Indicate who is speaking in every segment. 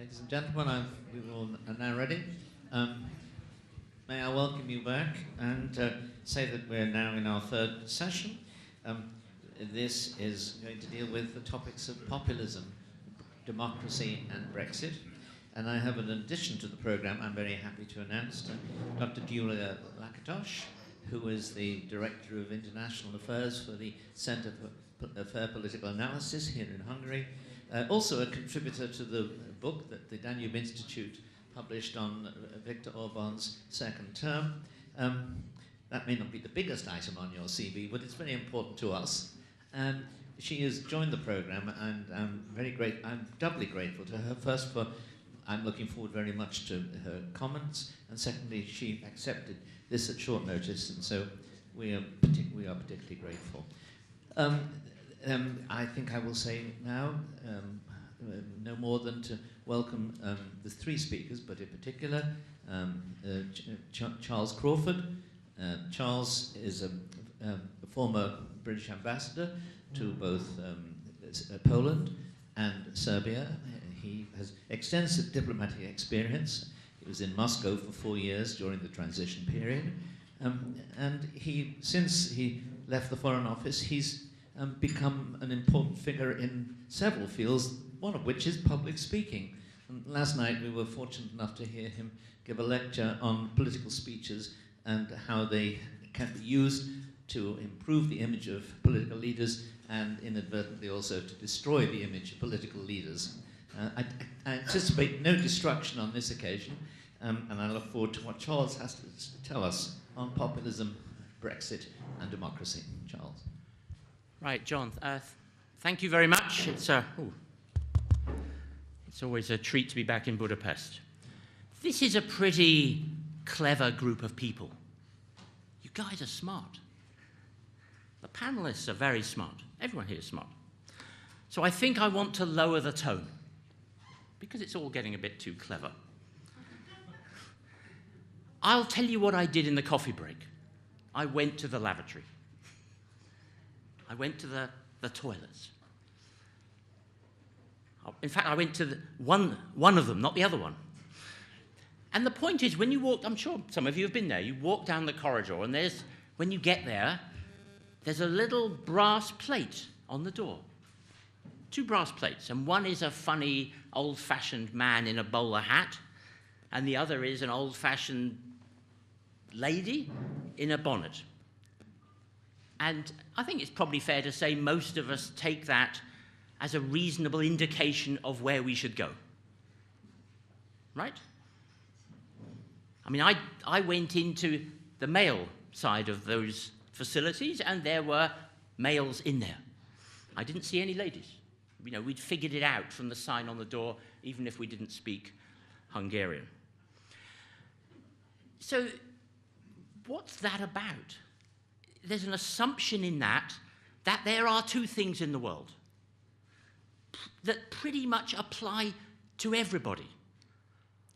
Speaker 1: Ladies and gentlemen, we are now ready. May I welcome you back and say that we're now in our third session. This is going to deal with the topics of populism, democracy and Brexit. And I have, in addition to the programme, I'm very happy to announce Dr. Julia Lakatosh, who is the Director of International Affairs for the Centre for Fair Political Analysis here in Hungary. Also a contributor to the book that the Danube Institute published on Viktor Orban's second term. That may not be the biggest item on your CV, but it's very important to us. She has joined the programme, and I'm doubly grateful to her. First, I'm looking forward very much to her comments, and secondly, she accepted this at short notice, and so we are particularly grateful. I think I will say now no more than to welcome the three speakers, but in particular Charles Crawford. Charles is a former British ambassador to both Poland and Serbia. He has extensive diplomatic experience. He was in Moscow for 4 years during the transition period. And since he left the Foreign Office, he's become an important figure in several fields, one of which is public speaking. And last night we were fortunate enough to hear him give a lecture on political speeches and how they can be used to improve the image of political leaders and inadvertently also to destroy the image of political leaders. I anticipate no destruction on this occasion, and I look forward to what Charles has to tell us on populism, Brexit, and democracy. Charles.
Speaker 2: Right, John, thank you very much. It's always a treat to be back in Budapest. This is a pretty clever group of people. You guys are smart. The panelists are very smart. Everyone here is smart. So I think I want to lower the tone, because it's all getting a bit too clever. I'll tell you what I did in the coffee break. I went to the lavatory. I went to the toilets. In fact, I went to one of them, not the other one. And the point is, when you walk, I'm sure some of you have been there, you walk down the corridor, and when you get there, there's a little brass plate on the door. 2 brass plates, and one is a funny, old-fashioned man in a bowler hat, and the other is an old-fashioned lady in a bonnet. And I think it's probably fair to say most of us take that as a reasonable indication of where we should go. Right? I mean, I went into the male side of those facilities, and there were males in there. I didn't see any ladies. You know, we'd figured it out from the sign on the door, even if we didn't speak Hungarian. So, what's that about? There's an assumption in that there are 2 things in the world that pretty much apply to everybody.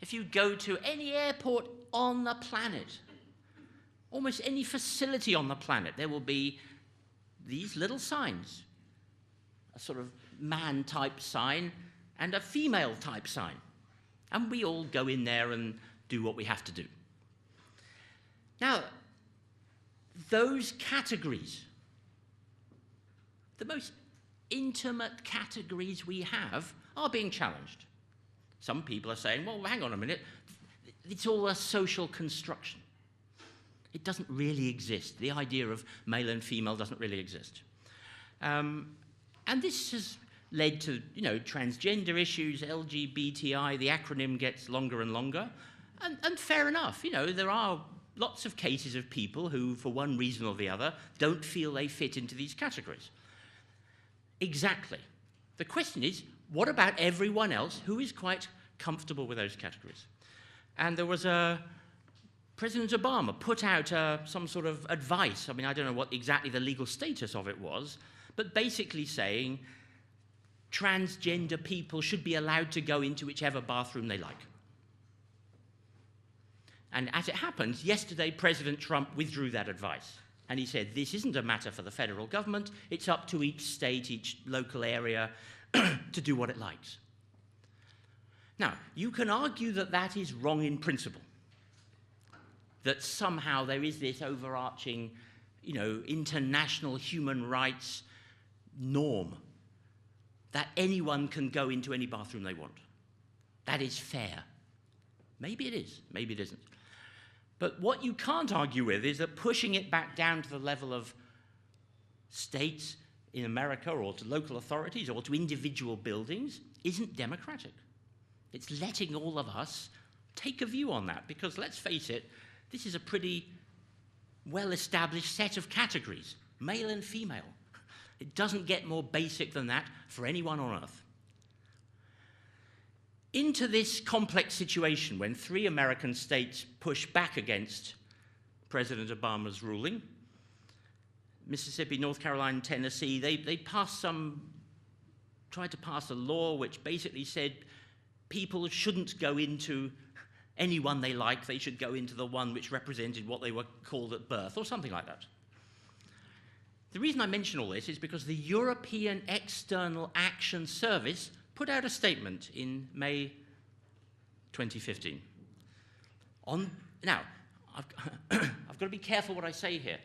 Speaker 2: If you go to any airport on the planet, almost any facility on the planet, there will be these little signs, a sort of man-type sign and a female-type sign. And we all go in there and do what we have to do. Now, those categories, the most intimate categories we have, are being challenged. Some people are saying, well, hang on a minute, it's all a social construction. It doesn't really exist. The idea of male and female doesn't really exist. And this has led to, transgender issues, LGBTI, the acronym gets longer and longer. And fair enough, there are lots of cases of people who, for one reason or the other, don't feel they fit into these categories. Exactly. The question is, what about everyone else who is quite comfortable with those categories? And there was President Obama put out some sort of advice. I mean, I don't know what exactly the legal status of it was, but basically saying transgender people should be allowed to go into whichever bathroom they like. And as it happens, yesterday President Trump withdrew that advice. And he said, this isn't a matter for the federal government, it's up to each state, each local area, to do what it likes. Now, you can argue that that is wrong in principle, that somehow there is this overarching, international human rights norm that anyone can go into any bathroom they want. That is fair. Maybe it is, maybe it isn't. But what you can't argue with is that pushing it back down to the level of states in America or to local authorities or to individual buildings isn't democratic. It's letting all of us take a view on that, because let's face it, this is a pretty well-established set of categories, male and female. It doesn't get more basic than that for anyone on earth. Into this complex situation, when 3 American states push back against President Obama's ruling, Mississippi, North Carolina, and Tennessee, they tried to pass a law which basically said people shouldn't go into anyone they like, they should go into the one which represented what they were called at birth, or something like that. The reason I mention all this is because the European External Action Service put out a statement in May 2015. Now, I've got to be careful what I say here.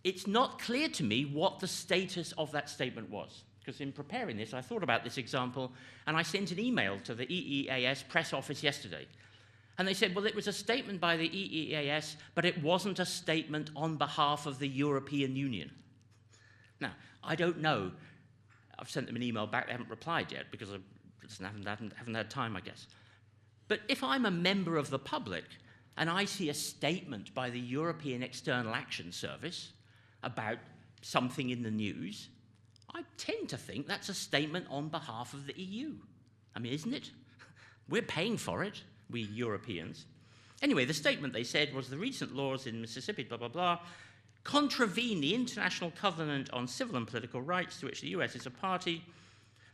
Speaker 2: It's not clear to me what the status of that statement was, because in preparing this, I thought about this example, and I sent an email to the EEAS press office yesterday. And they said, well, it was a statement by the EEAS, but it wasn't a statement on behalf of the European Union. Now, I don't know. I've sent them an email back. They haven't replied yet because I just haven't had time, I guess. But if I'm a member of the public and I see a statement by the European External Action Service about something in the news, I tend to think that's a statement on behalf of the EU. I mean, isn't it? We're paying for it, we Europeans. Anyway, the statement, they said, was the recent laws in Mississippi, blah, blah, blah, contravene the International Covenant on Civil and Political Rights to which the US is a party.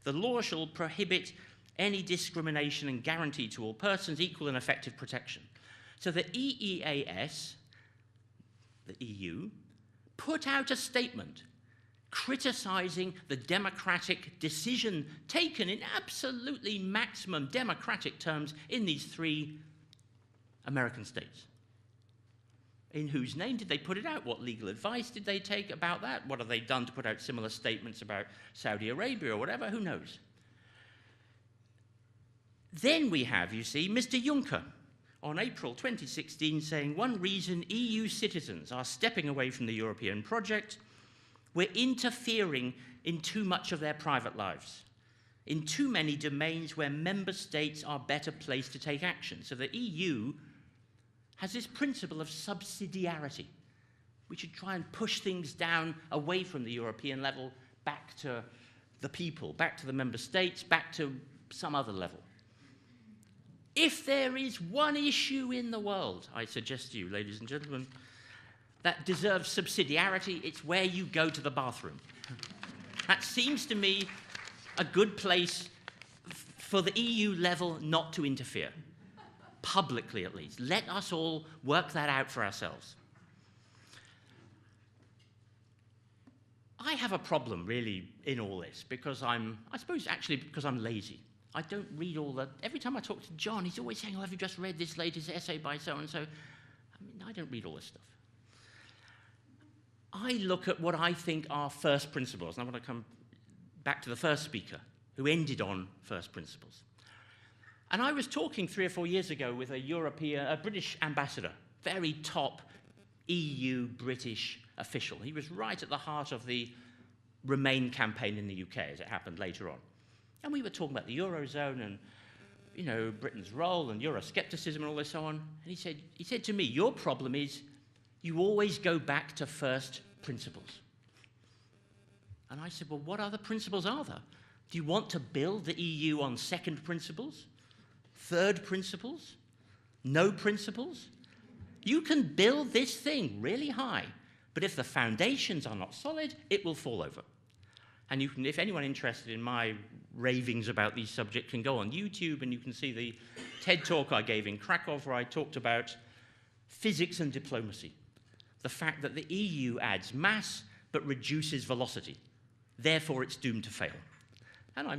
Speaker 2: The law shall prohibit any discrimination and guarantee to all persons equal and effective protection. So the EEAS, the EU, put out a statement criticizing the democratic decision taken in absolutely maximum democratic terms in these 3 American states. In whose name did they put it out? What legal advice did they take about that? What have they done to put out similar statements about Saudi Arabia or whatever? Who knows? Then we have, you see, Mr. Juncker on April 2016 saying, one reason EU citizens are stepping away from the European project, we're interfering in too much of their private lives, in too many domains where member states are better placed to take action. So the EU has this principle of subsidiarity. We should try and push things down away from the European level, back to the people, back to the member states, back to some other level. If there is one issue in the world, I suggest to you, ladies and gentlemen, that deserves subsidiarity, it's where you go to the bathroom. That seems to me a good place for the EU level not to interfere. Publicly, at least. Let us all work that out for ourselves. I have a problem, really, in all this, because I suppose actually because I'm lazy. I don't read all the... Every time I talk to John, he's always saying, oh, have you just read this latest essay by so-and-so? I mean, I don't read all this stuff. I look at what I think are first principles, and I want to come back to the first speaker, who ended on first principles. And I was talking 3 or 4 years ago with a British ambassador, very top EU British official. He was right at the heart of the Remain campaign in the UK, as it happened later on. And we were talking about the Eurozone and, you know, Britain's role and Euroscepticism and all this so on. And he said to me, your problem is you always go back to first principles. And I said, well, what other principles are there? Do you want to build the EU on second principles? Third principles? No principles? You can build this thing really high, but if the foundations are not solid, it will fall over. And you can, if anyone interested in my ravings about these subjects can go on YouTube and you can see the TED talk I gave in Krakow where I talked about physics and diplomacy. The fact that the EU adds mass but reduces velocity. Therefore, it's doomed to fail. And I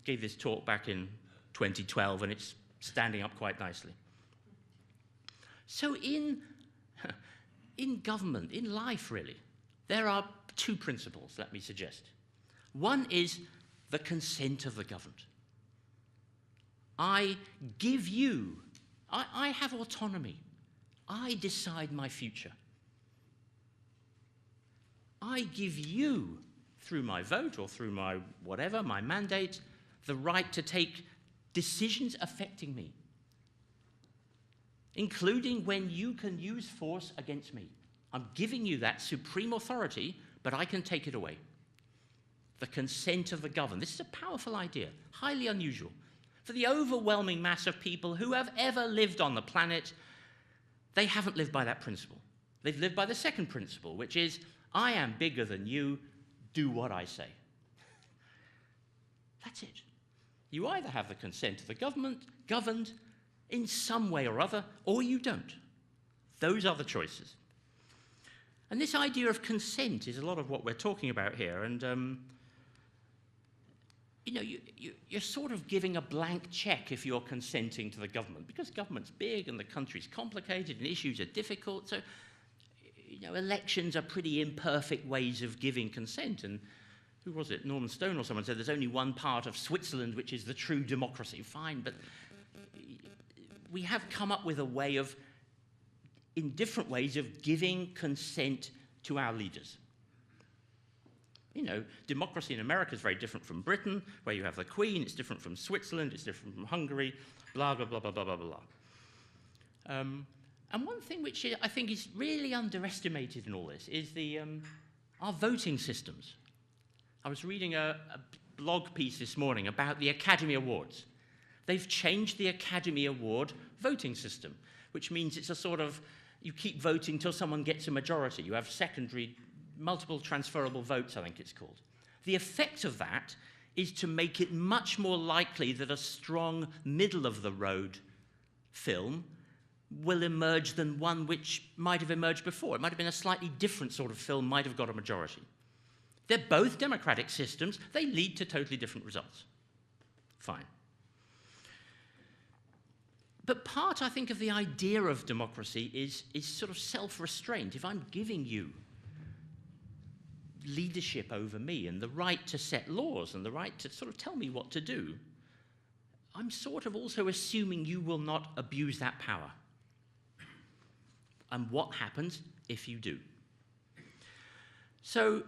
Speaker 2: gave this talk back in 2012, and it's standing up quite nicely. So in government, in life really, there are two principles, let me suggest. One is the consent of the governed. I give you, I have autonomy. I decide my future. I give you, through my vote or through my whatever, my mandate, the right to take decisions affecting me, including when you can use force against me. I'm giving you that supreme authority, but I can take it away. The consent of the governed. This is a powerful idea, highly unusual. For the overwhelming mass of people who have ever lived on the planet, they haven't lived by that principle. They've lived by the second principle, which is, I am bigger than you, do what I say. That's it. You either have the consent of the governed in some way or other, or you don't. Those are the choices. And this idea of consent is a lot of what we're talking about here. And, you know, you're sort of giving a blank check if you're consenting to the government, because government's big and the country's complicated and issues are difficult. So, you know, elections are pretty imperfect ways of giving consent. And who was it? Norman Stone or someone said there's only one part of Switzerland which is the true democracy. Fine, but we have come up with a way of, in different ways, of giving consent to our leaders. You know, democracy in America is very different from Britain, where you have the Queen. It's different from Switzerland. It's different from Hungary, blah, blah, blah, blah, blah, blah, blah. And one thing which I think is really underestimated in all this is our voting systems. I was reading a blog piece this morning about the Academy Awards. They've changed the Academy Award voting system, which means it's a sort of, you keep voting till someone gets a majority. You have secondary, multiple transferable votes, I think it's called. The effect of that is to make it much more likely that a strong middle-of-the-road film will emerge than one which might have emerged before. It might have been a slightly different sort of film, might have got a majority. They're both democratic systems. They lead to totally different results. Fine. But part, I think, of the idea of democracy is sort of self-restraint. If I'm giving you leadership over me and the right to set laws and the right to sort of tell me what to do, I'm sort of also assuming you will not abuse that power. And what happens if you do? So,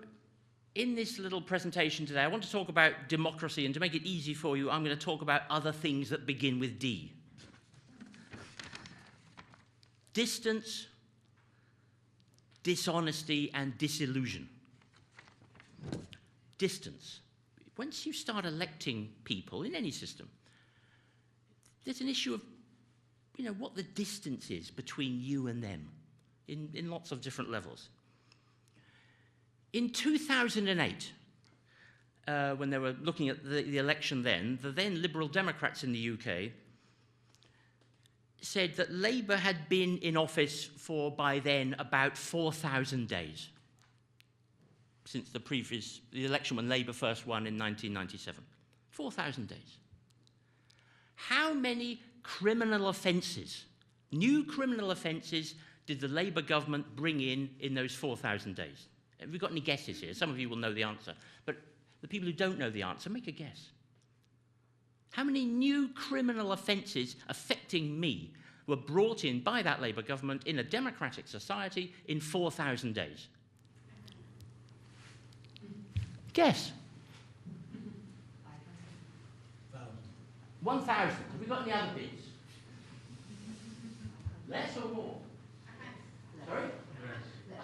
Speaker 2: in this little presentation today, I want to talk about democracy, and to make it easy for you, I'm going to talk about other things that begin with D. Distance, dishonesty, and disillusion. Distance. Once you start electing people in any system, there's an issue of, you know, what the distance is between you and them in lots of different levels. In 2008, when they were looking at the election then, the then Liberal Democrats in the UK said that Labour had been in office for, by then, about 4,000 days since the election when Labour first won in 1997. 4,000 days. How many criminal offences, new criminal offences, did the Labour government bring in those 4,000 days? Have we got any guesses here? Some of you will know the answer. But the people who don't know the answer, make a guess. How many new criminal offences affecting me were brought in by that Labour government in a democratic society in 4,000 days? Guess. 1,000. Have we got any other bits? Less or more? Sorry?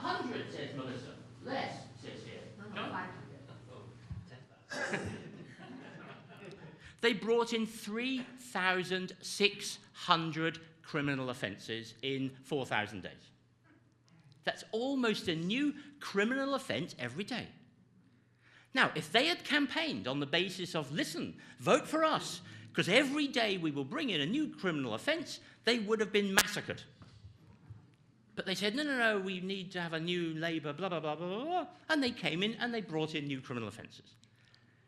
Speaker 2: 100, says Melissa. Less, says here. They brought in 3,600 criminal offences in 4,000 days. That's almost a new criminal offence every day. Now, if they had campaigned on the basis of, listen, vote for us, because every day we will bring in a new criminal offence, they would have been massacred. But they said, no, no, no, we need to have a new Labour, blah, blah, blah, blah, blah, blah. And they came in and they brought in new criminal offences.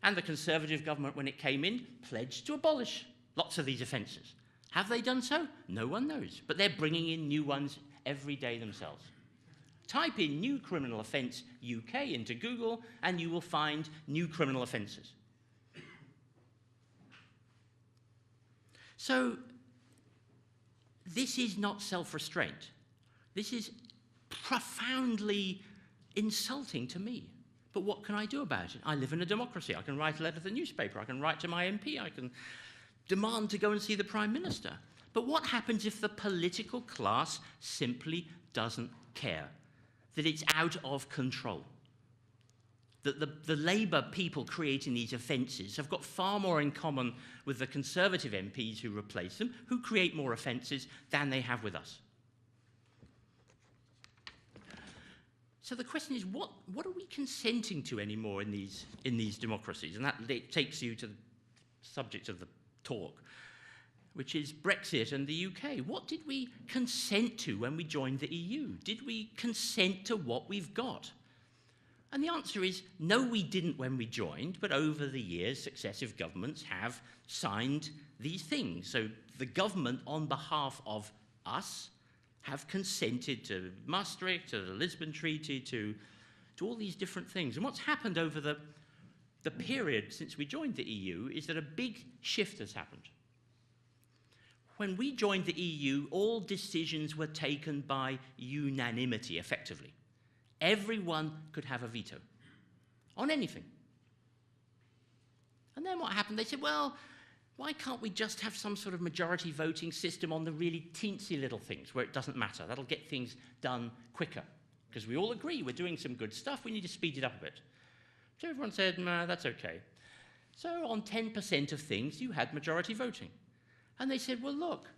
Speaker 2: And the Conservative government, when it came in, pledged to abolish lots of these offences. Have they done so? No one knows. But they're bringing in new ones every day themselves. Type in new criminal offence UK into Google and you will find new criminal offences. So this is not self-restraint. This is profoundly insulting to me. But what can I do about it? I live in a democracy. I can write a letter to the newspaper. I can write to my MP. I can demand to go and see the Prime Minister. But what happens if the political class simply doesn't care? That it's out of control? That the Labour people creating these offences have got far more in common with the Conservative MPs who replace them, who create more offences than they have with us. So the question is, what are we consenting to anymore in these democracies? And that takes you to the subject of the talk, which is Brexit and the UK. What did we consent to when we joined the EU? Did we consent to what we've got? And the answer is, no, we didn't when we joined, but over the years, successive governments have signed these things. So the government, on behalf of us, have consented to Maastricht, to the Lisbon Treaty, to all these different things. And what's happened over the period since we joined the EU is that a big shift has happened. When we joined the EU, all decisions were taken by unanimity, effectively. Everyone could have a veto on anything. And then what happened? They said, well, why can't we just have some sort of majority voting system on the really teensy little things where it doesn't matter? That'll get things done quicker. Because we all agree we're doing some good stuff, we need to speed it up a bit. So everyone said, nah, that's okay. So on 10% of things, you had majority voting. And they said, well, look,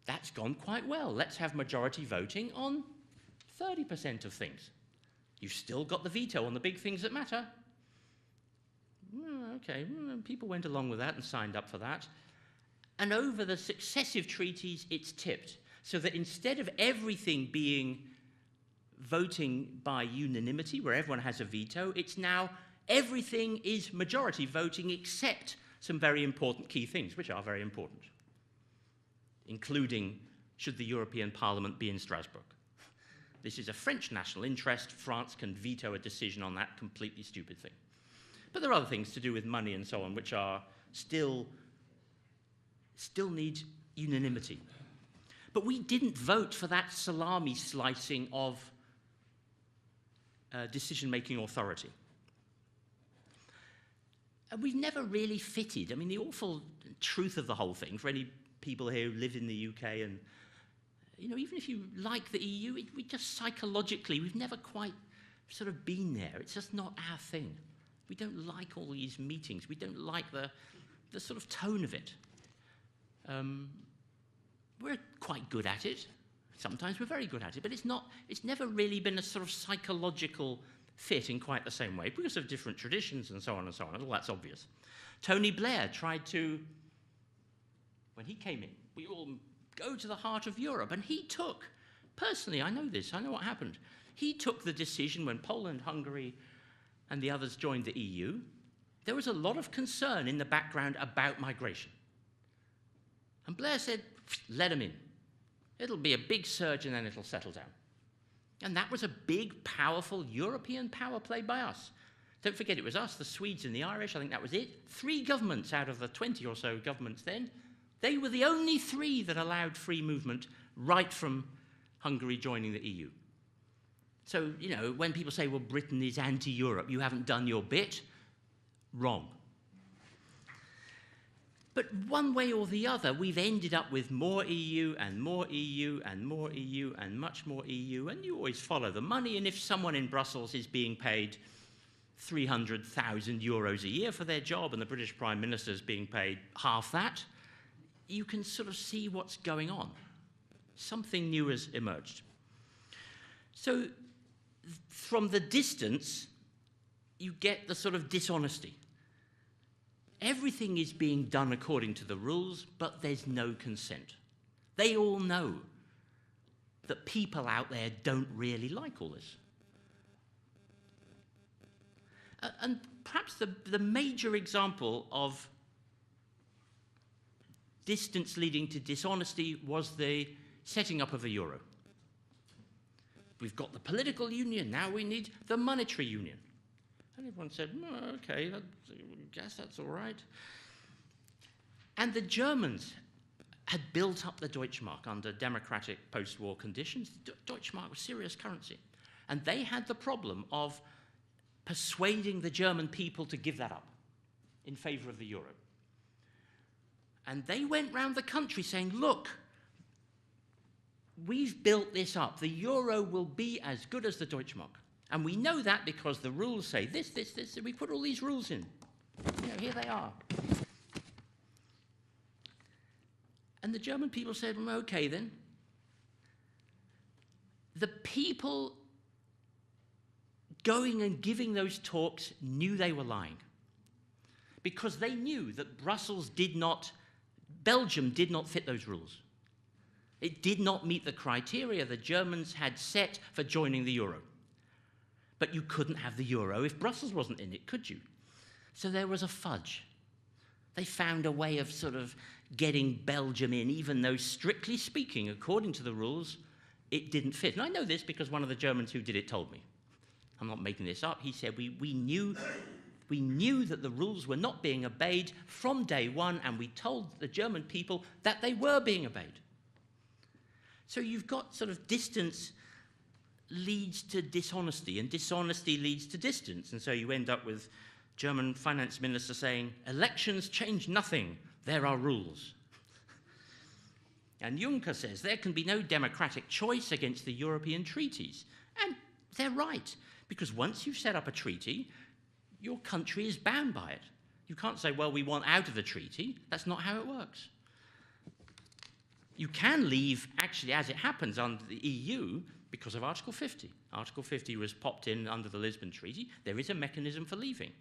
Speaker 2: that's gone quite well. Let's have majority voting on 30% of things. You've still got the veto on the big things that matter. Okay, people went along with that and signed up for that. And over the successive treaties, it's tipped. So that instead of everything being voting by unanimity, where everyone has a veto, it's now everything is majority voting except some very important key things, which are very important, including should the European Parliament be in Strasbourg. This is a French national interest. France can veto a decision on that completely stupid thing. But there are other things to do with money and so on, which are still need unanimity. But we didn't vote for that salami slicing of decision-making authority. And we've never really fitted. I mean, the awful truth of the whole thing, for any people here who live in the UK and, you know, even if you like the EU, we just psychologically, we've never quite sort of been there. It's just not our thing. We don't like all these meetings. We don't like the sort of tone of it. We're quite good at it. Sometimes we're very good at it, but it's never really been a sort of psychological fit in quite the same way because of different traditions and so on and so on. And all that's obvious. Tony Blair tried to, when he came in, we all go to the heart of Europe, and he took, personally, I know this, I know what happened. He took the decision when Poland, Hungary, and the others joined the EU. There was a lot of concern in the background about migration. And Blair said, let them in. It'll be a big surge and then it'll settle down. And that was a big, powerful European power play by us. Don't forget it was us, the Swedes and the Irish, I think that was it. 3 governments out of the 20 or so governments then, they were the only 3 that allowed free movement right from Hungary joining the EU. So, you know, when people say, well, Britain is anti-Europe, you haven't done your bit, wrong. But one way or the other, we've ended up with more EU and more EU and more EU and much more EU, and you always follow the money, and if someone in Brussels is being paid 300,000 euros a year for their job and the British Prime Minister is being paid half that, you can sort of see what's going on. Something new has emerged. So from the distance, you get the sort of dishonesty. Everything is being done according to the rules, but there's no consent. They all know that people out there don't really like all this. And perhaps the major example of distance leading to dishonesty was the setting up of a euro. We've got the political union, now we need the monetary union. And everyone said, okay, I guess that's all right. And the Germans had built up the Deutschmark under democratic post-war conditions. Deutschmark was serious currency. And they had the problem of persuading the German people to give that up in favor of the euro. And they went round the country saying, look, we've built this up. The euro will be as good as the Deutschmark. And we know that because the rules say this, this, this. We put all these rules in. You know, here they are. And the German people said, well, okay then. The people going and giving those talks knew they were lying. Because they knew that Belgium did not fit those rules. It did not meet the criteria the Germans had set for joining the euro. But you couldn't have the euro if Brussels wasn't in it, could you? So there was a fudge. They found a way of sort of getting Belgium in, even though, strictly speaking, according to the rules, it didn't fit. And I know this because one of the Germans who did it told me. I'm not making this up. He said, we knew that the rules were not being obeyed from day one, and we told the German people that they were being obeyed. So you've got sort of distance leads to dishonesty, and dishonesty leads to distance. And so you end up with German finance minister saying, elections change nothing, there are rules. And Juncker says there can be no democratic choice against the European treaties. And they're right, because once you've set up a treaty, your country is bound by it. You can't say, well, we want out of the treaty. That's not how it works. You can leave, actually, as it happens, under the EU because of Article 50. Article 50 was popped in under the Lisbon Treaty. There is a mechanism for leaving.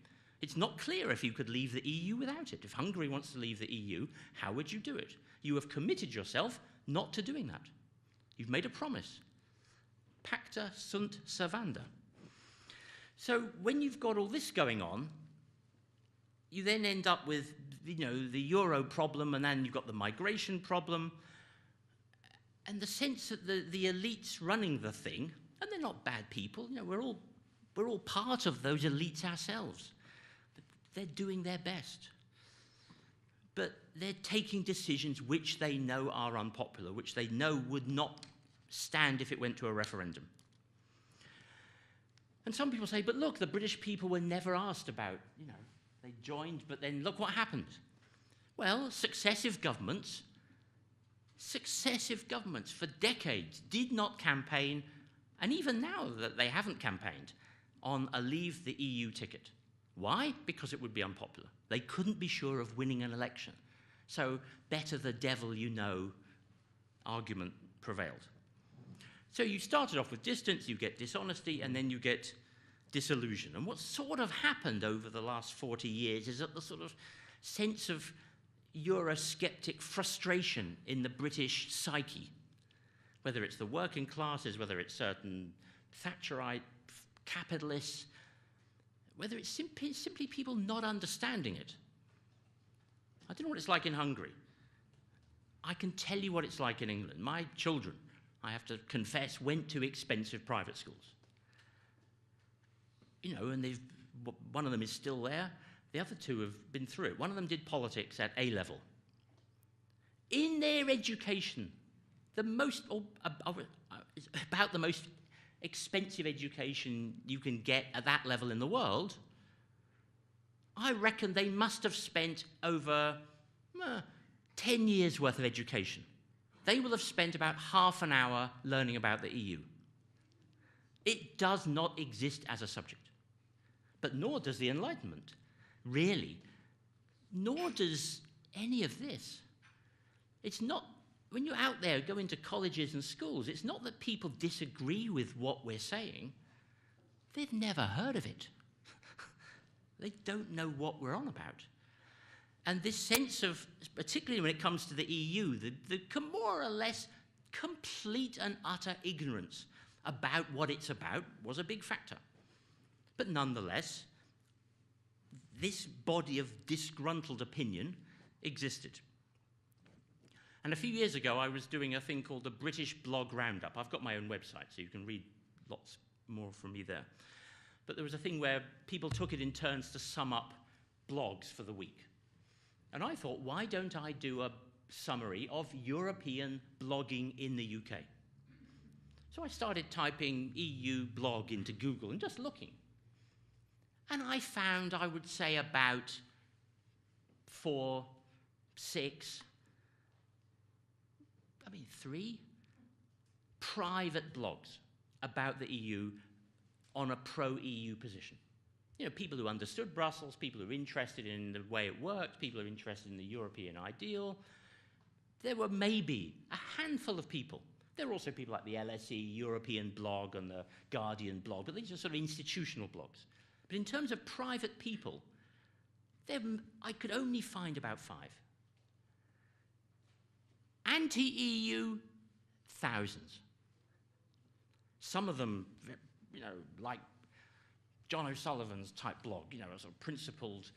Speaker 2: It's not clear if you could leave the EU without it. If Hungary wants to leave the EU, how would you do it? You have committed yourself not to doing that. You've made a promise. Pacta sunt servanda. So when you've got all this going on, you then end up with, you know, the euro problem, and then you've got the migration problem, and the sense that the elites running the thing, and they're not bad people, you know, we're all part of those elites ourselves. They're doing their best. But they're taking decisions which they know are unpopular, which they know would not stand if it went to a referendum. And some people say, but look, the British people were never asked about, you know, they joined, but then look what happened. Well, successive governments for decades did not campaign, and even now that they haven't campaigned, on a leave the EU ticket. Why? Because it would be unpopular. They couldn't be sure of winning an election. So better the devil you know argument prevailed. So you started off with distance, you get dishonesty, and then you get disillusion. And what's sort of happened over the last 40 years is that the sort of sense of Eurosceptic frustration in the British psyche, whether it's the working classes, whether it's certain Thatcherite capitalists, whether it's simply people not understanding it. I don't know what it's like in Hungary. I can tell you what it's like in England. My children, I have to confess, went to expensive private schools. You know, and one of them is still there. The other two have been through it. One of them did politics at A level. In their education, about the most expensive education you can get at that level in the world, I reckon they must have spent over 10 years worth of education. They will have spent about half an hour learning about the EU. It does not exist as a subject. But nor does the Enlightenment, really. Nor does any of this. It's not, when you're out there going to colleges and schools, it's not that people disagree with what we're saying. They've never heard of it. They don't know what we're on about. And this sense of, particularly when it comes to the EU, the more or less complete and utter ignorance about what it's about was a big factor. But nonetheless, this body of disgruntled opinion existed. And a few years ago, I was doing a thing called the British Blog Roundup. I've got my own website, so you can read lots more from me there. But there was a thing where people took it in turns to sum up blogs for the week. And I thought, why don't I do a summary of European blogging in the UK? So I started typing EU blog into Google and just looking. And I found, I would say, about 4, 6, 3 private blogs about the EU on a pro-EU position. You know, people who understood Brussels, people who are interested in the way it worked, people who are interested in the European ideal. There were maybe a handful of people. There were also people like the LSE European blog and the Guardian blog, but these are sort of institutional blogs. But in terms of private people, I could only find about 5. Anti-EU, thousands. Some of them, you know, like John O'Sullivan's type blog, you know, sort of principled,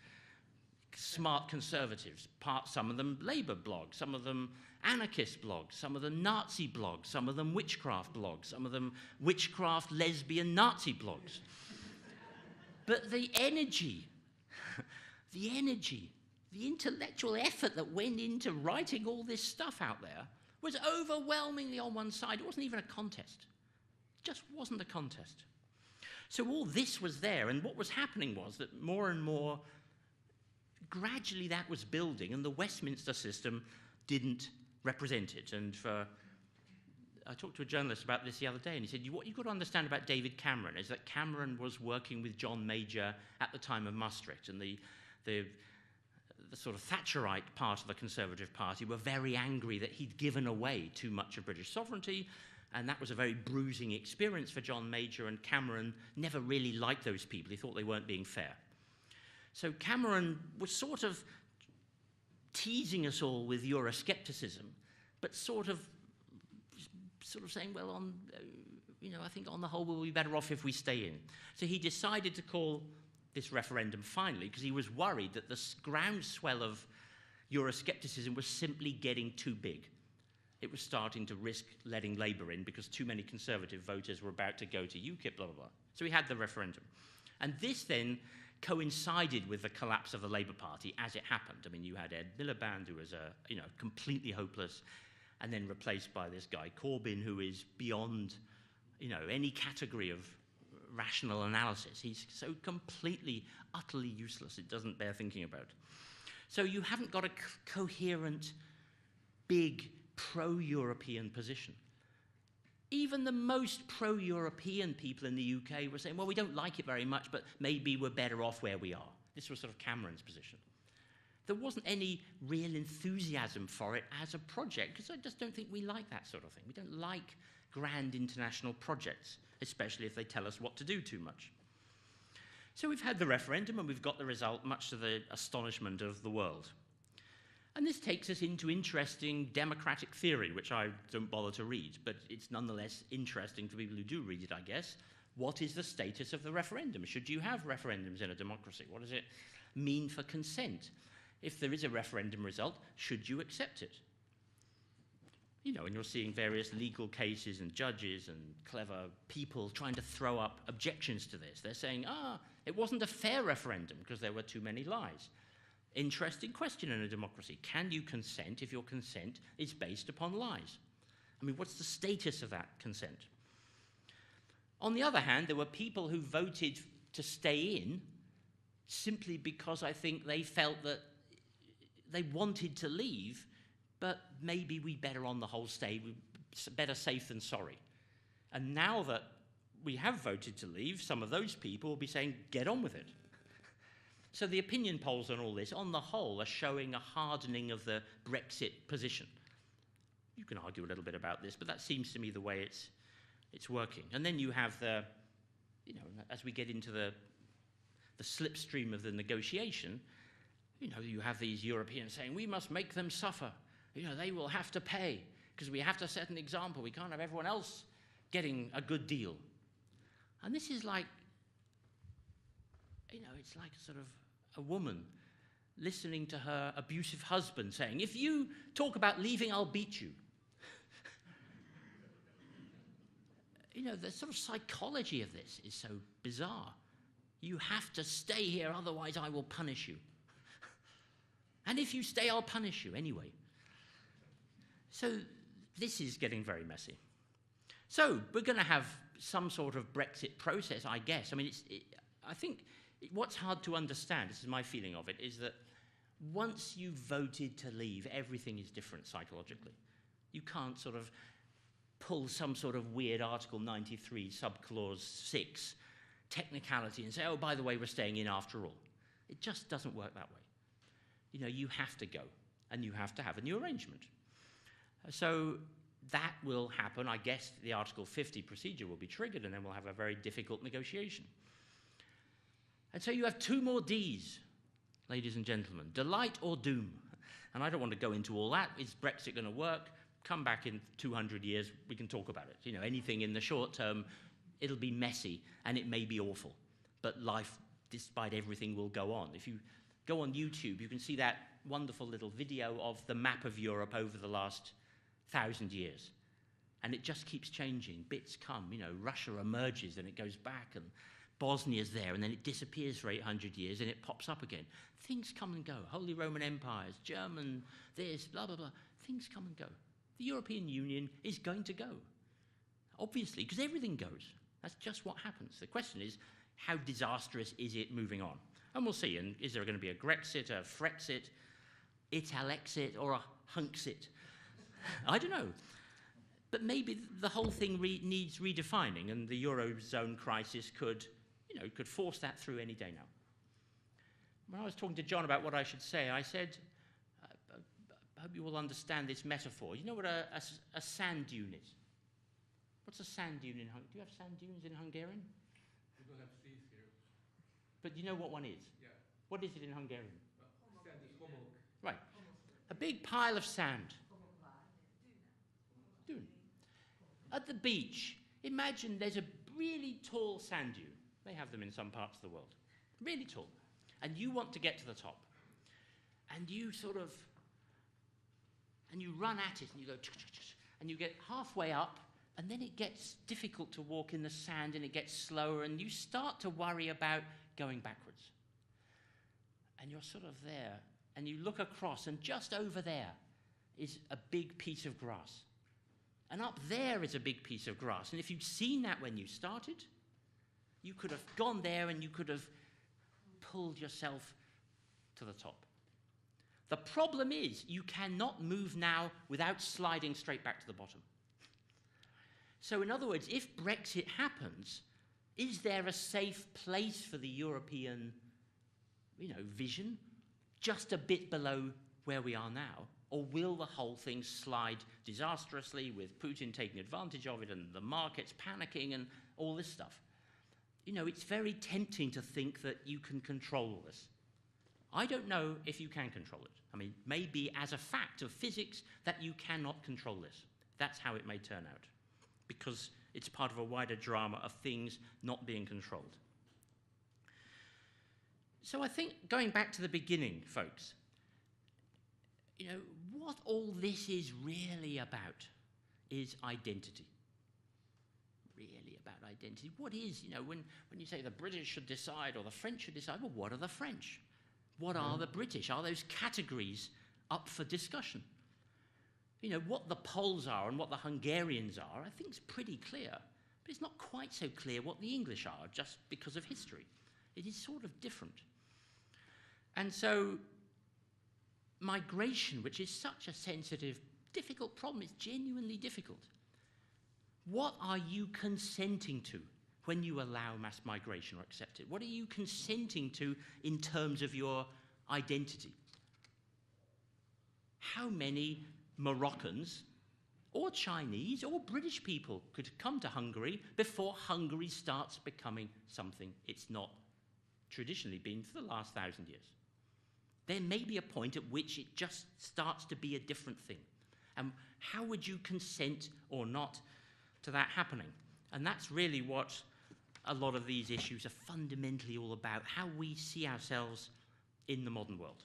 Speaker 2: smart conservatives. Some of them Labour blogs, some of them anarchist blogs, some of them Nazi blogs, some of them witchcraft blogs, some of them witchcraft, lesbian, Nazi blogs. But the energy, the intellectual effort that went into writing all this stuff out there was overwhelmingly on one side. It wasn't even a contest. It just wasn't a contest. So all this was there, and what was happening was that more and more, gradually that was building, and the Westminster system didn't represent it. And I talked to a journalist about this the other day, and he said, what you've got to understand about David Cameron is that Cameron was working with John Major at the time of Maastricht, and the sort of Thatcherite part of the Conservative Party were very angry that he'd given away too much of British sovereignty, and that was a very bruising experience for John Major, and Cameron never really liked those people. He thought they weren't being fair. So Cameron was sort of teasing us all with Euroscepticism, but sort of saying, well, I think on the whole we'll be better off if we stay in. So he decided to call this referendum finally, because he was worried that the groundswell of Euroscepticism was simply getting too big. It was starting to risk letting Labour in because too many Conservative voters were about to go to UKIP, blah, blah, blah. So we had the referendum. And this then coincided with the collapse of the Labour Party as it happened. I mean, you had Ed Miliband, who was completely hopeless, and then replaced by this guy Corbyn, who is beyond, any category of rational analysis. He's so completely, utterly useless, it doesn't bear thinking about. So you haven't got a coherent, big, pro-European position. Even the most pro-European people in the UK were saying, well, we don't like it very much, but maybe we're better off where we are. This was sort of Cameron's position. There wasn't any real enthusiasm for it as a project, because I just don't think we like that sort of thing. We don't like grand international projects, especially if they tell us what to do too much. So we've had the referendum, and we've got the result, much to the astonishment of the world. And this takes us into interesting democratic theory, which I don't bother to read, but it's nonetheless interesting for people who do read it, I guess. What is the status of the referendum? Should you have referendums in a democracy? What does it mean for consent? If there is a referendum result, should you accept it? And you're seeing various legal cases and judges and clever people trying to throw up objections to this. They're saying, it wasn't a fair referendum because there were too many lies. Interesting question in a democracy. Can you consent if your consent is based upon lies? I mean, what's the status of that consent? On the other hand, there were people who voted to stay in simply because I think they felt that they wanted to leave, but maybe we better on the whole stay, better safe than sorry. And now that we have voted to leave, some of those people will be saying, get on with it. So the opinion polls on all this, on the whole, are showing a hardening of the Brexit position. You can argue a little bit about this, but that seems to me the way it's working. And then you have as we get into the slipstream of the negotiation, you have these Europeans saying, we must make them suffer. They will have to pay because we have to set an example. We can't have everyone else getting a good deal. And this is like, it's like sort of a woman listening to her abusive husband saying, if you talk about leaving, I'll beat you. You know, the sort of psychology of this is so bizarre. You have to stay here, otherwise I will punish you. And if you stay, I'll punish you anyway. So this is getting very messy. So we're going to have some sort of Brexit process, I guess. I mean, I think what's hard to understand, this is my feeling of it, is that once you've voted to leave, everything is different psychologically. You can't sort of pull some sort of weird Article 93, subclause 6 technicality and say, oh, by the way, we're staying in after all. It just doesn't work that way. You know, you have to go, and you have to have a new arrangement. So that will happen. I guess the Article 50 procedure will be triggered, and then we'll have a very difficult negotiation. And so you have two more Ds, ladies and gentlemen, delight or doom. And I don't want to go into all that. Is Brexit going to work? Come back in 200 years, we can talk about it. You know, anything in the short term, it'll be messy, and it may be awful. But life, despite everything, will go on. If you go on YouTube, you can see that wonderful little video of the map of Europe over the last 1,000 years. And it just keeps changing. Bits come, you know, Russia emerges and it goes back, and Bosnia's there, and then it disappears for 800 years and it pops up again. Things come and go. Holy Roman Empires, German, this, blah, blah, blah. Things come and go. The European Union is going to go, obviously, because everything goes. That's just what happens. The question is, how disastrous is it moving on? And we'll see. And is there going to be a Grexit, a Frexit, Italexit, or a Hunksit? I don't know. But maybe the whole thing needs redefining, and the Eurozone crisis could force that through any day now. When I was talking to John about what I should say, I said, I hope you will understand this metaphor. You know what a sand dune is? What's a sand dune in Hungary? Do you have sand dunes in Hungarian?
Speaker 3: We don't have seas here.
Speaker 2: But you know what one is?
Speaker 3: Yeah.
Speaker 2: What is it in Hungarian?
Speaker 3: Sand is hummock.
Speaker 2: Right. A big pile of sand. Dune. At the beach, imagine there's a really tall sand dune. They have them in some parts of the world. Really tall. And you want to get to the top. And you you run at it, and you go, and you get halfway up, and then it gets difficult to walk in the sand, and it gets slower, and you start to worry about going backwards. And you're sort of there, and you look across, and just over there is a big piece of grass. And up there is a big piece of grass. And if you'd seen that when you started, you could have gone there, and you could have pulled yourself to the top. The problem is you cannot move now without sliding straight back to the bottom. So in other words, if Brexit happens, is there a safe place for the European, vision just a bit below where we are now? Or will the whole thing slide disastrously with Putin taking advantage of it and the markets panicking and all this stuff? It's very tempting to think that you can control all this. I don't know if you can control it. I mean, maybe as a fact of physics that you cannot control this. That's how it may turn out, because it's part of a wider drama of things not being controlled. So I think, going back to the beginning, folks, what all this is really about is identity. Really about identity. What is, when you say the British should decide or the French should decide, well, what are the French? What are the British? Are those categories up for discussion? What the Poles are and what the Hungarians are, I think is pretty clear. But it's not quite so clear what the English are, just because of history. It is sort of different. And so migration, which is such a sensitive, difficult problem, is genuinely difficult. What are you consenting to when you allow mass migration or accept it? What are you consenting to in terms of your identity? How many Moroccans or Chinese or British people could come to Hungary before Hungary starts becoming something it's not traditionally been for the last 1,000 years? There may be a point at which it just starts to be a different thing. And how would you consent or not to that happening? And that's really what a lot of these issues are fundamentally all about, how we see ourselves in the modern world.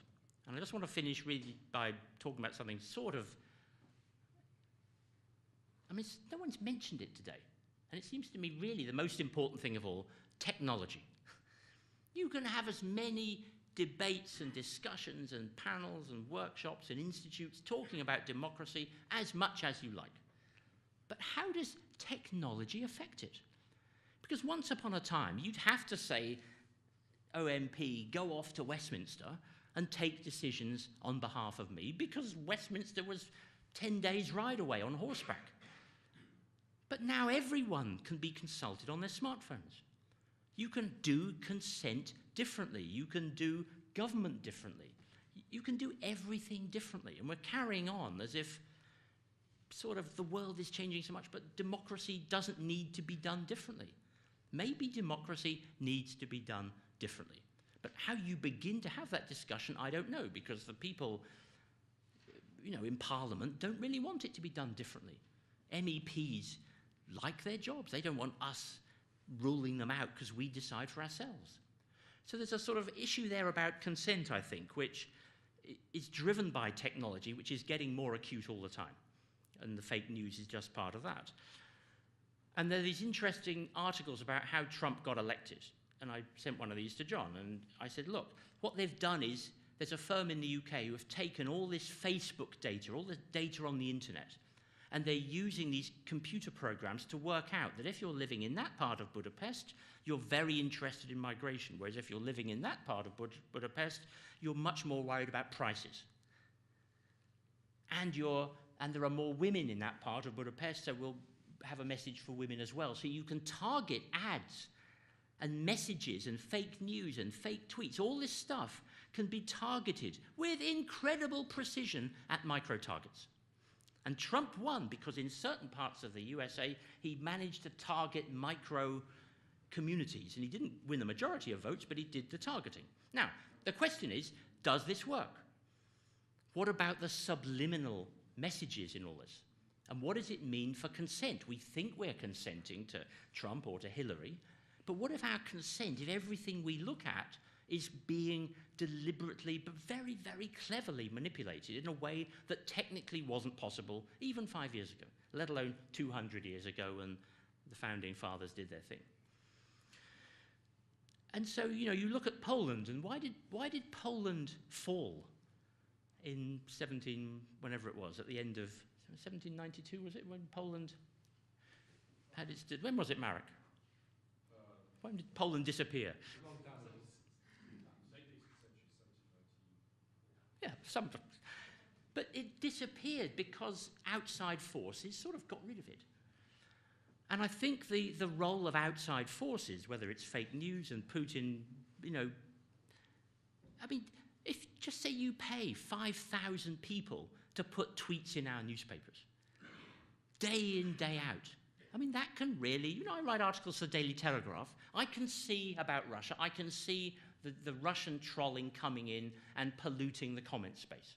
Speaker 2: And I just want to finish really by talking about something sort of, I mean, no one's mentioned it today. And it seems to me really the most important thing of all, technology. You can have as many debates and discussions and panels and workshops and institutes talking about democracy as much as you like. But how does technology affect it? Because once upon a time, you'd have to say, OMP, go off to Westminster and take decisions on behalf of me, because Westminster was 10 days' ride away on horseback. But now everyone can be consulted on their smartphones. You can do consent differently. You can do government differently. You can do everything differently. And we're carrying on as if sort of the world is changing so much, but democracy doesn't need to be done differently. Maybe democracy needs to be done differently. But how you begin to have that discussion, I don't know, because the people, in Parliament don't really want it to be done differently. MEPs like their jobs. They don't want us ruling them out because we decide for ourselves. So there's a sort of issue there about consent, I think, which is driven by technology, which is getting more acute all the time. And the fake news is just part of that. And there are these interesting articles about how Trump got elected. And I sent one of these to John, and I said, look, what they've done is there's a firm in the UK who have taken all this Facebook data, all the data on the internet, and they're using these computer programs to work out that if you're living in that part of Budapest, you're very interested in migration, whereas if you're living in that part of Budapest, you're much more worried about prices. And there are more women in that part of Budapest, so we'll have a message for women as well. So you can target ads and messages and fake news and fake tweets. All this stuff can be targeted with incredible precision at micro-targets. And Trump won because in certain parts of the USA, he managed to target micro communities. And he didn't win the majority of votes, but he did the targeting. Now, the question is, does this work? What about the subliminal messages in all this? And what does it mean for consent? We think we're consenting to Trump or to Hillary, but what if our consent, if everything we look at is being deliberately but very, very cleverly manipulated in a way that technically wasn't possible even 5 years ago, let alone 200 years ago when the founding fathers did their thing? And so, you look at Poland, and why did Poland fall in whenever it was, at the end of 1792, was it, when Poland had its, when was it, Marek? When did Poland disappear?
Speaker 3: Long time ago.
Speaker 2: Yeah, but it disappeared because outside forces sort of got rid of it. And I think the role of outside forces, whether it's fake news and Putin, I mean, if just say you pay 5,000 people to put tweets in our newspapers, day in, day out, I mean, that can really, I write articles for the Daily Telegraph. I can see about Russia. I can see the Russian trolling coming in and polluting the comment space.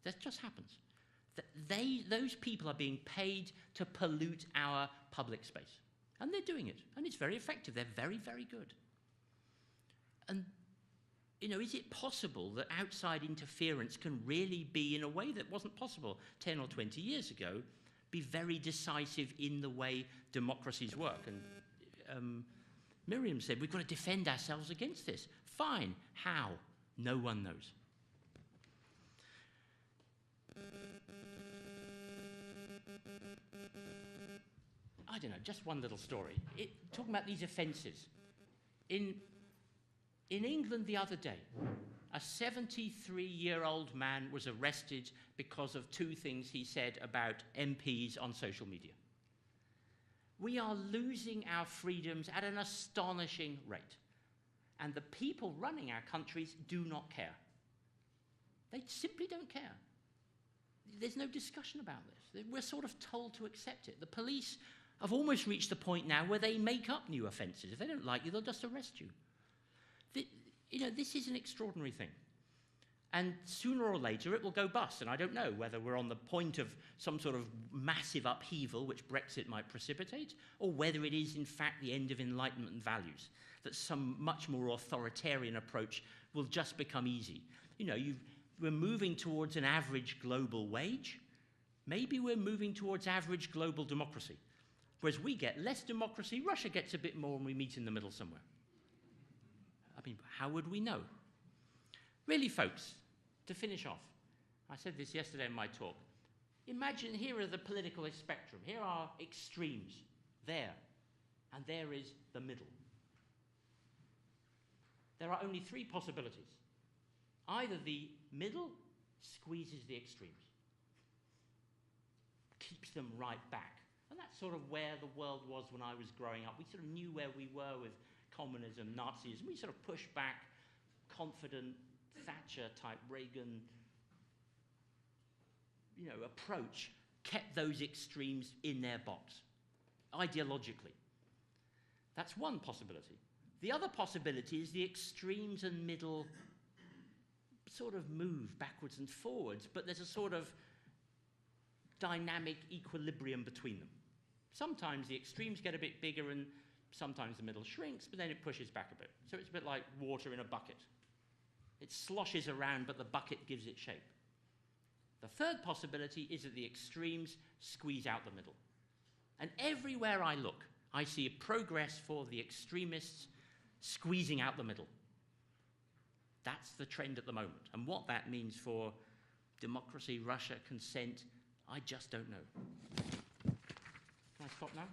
Speaker 2: That just happens. Those people are being paid to pollute our public space. And they're doing it. And it's very effective. They're very, very good. And, is it possible that outside interference can really be, in a way that wasn't possible 10 or 20 years ago, be very decisive in the way democracies work? And Miriam said, we've got to defend ourselves against this. Fine. How? No one knows. I don't know, just one little story. Talking about these offences. In England the other day, a 73-year-old man was arrested because of two things he said about MPs on social media. We are losing our freedoms at an astonishing rate. And the people running our countries do not care. They simply don't care. There's no discussion about this. We're sort of told to accept it. The police have almost reached the point now where they make up new offences. If they don't like you, they'll just arrest you. This is an extraordinary thing. And sooner or later it will go bust. And I don't know whether we're on the point of some sort of massive upheaval which Brexit might precipitate, or whether it is in fact the end of Enlightenment values, that some much more authoritarian approach will just become easy. You've we're moving towards an average global wage. Maybe we're moving towards average global democracy. Whereas we get less democracy, Russia gets a bit more, and we meet in the middle somewhere. I mean, how would we know? Really, folks, to finish off, I said this yesterday in my talk. Imagine here are the political spectrum. Here are extremes. There. And there is the middle. There are only three possibilities. Either the middle squeezes the extremes, keeps them right back. And that's sort of where the world was when I was growing up. We sort of knew where we were with communism, Nazism. We sort of pushed back, confident, Thatcher-type Reagan, approach, kept those extremes in their box, ideologically. That's one possibility. The other possibility is the extremes and middle sort of move backwards and forwards, but there's a sort of dynamic equilibrium between them. Sometimes the extremes get a bit bigger and sometimes the middle shrinks, but then it pushes back a bit. So it's a bit like water in a bucket. It sloshes around, but the bucket gives it shape. The third possibility is that the extremes squeeze out the middle. And everywhere I look, I see progress for the extremists squeezing out the middle. That's the trend at the moment. And what that means for democracy, Russia, consent, I just don't know. Can I stop now?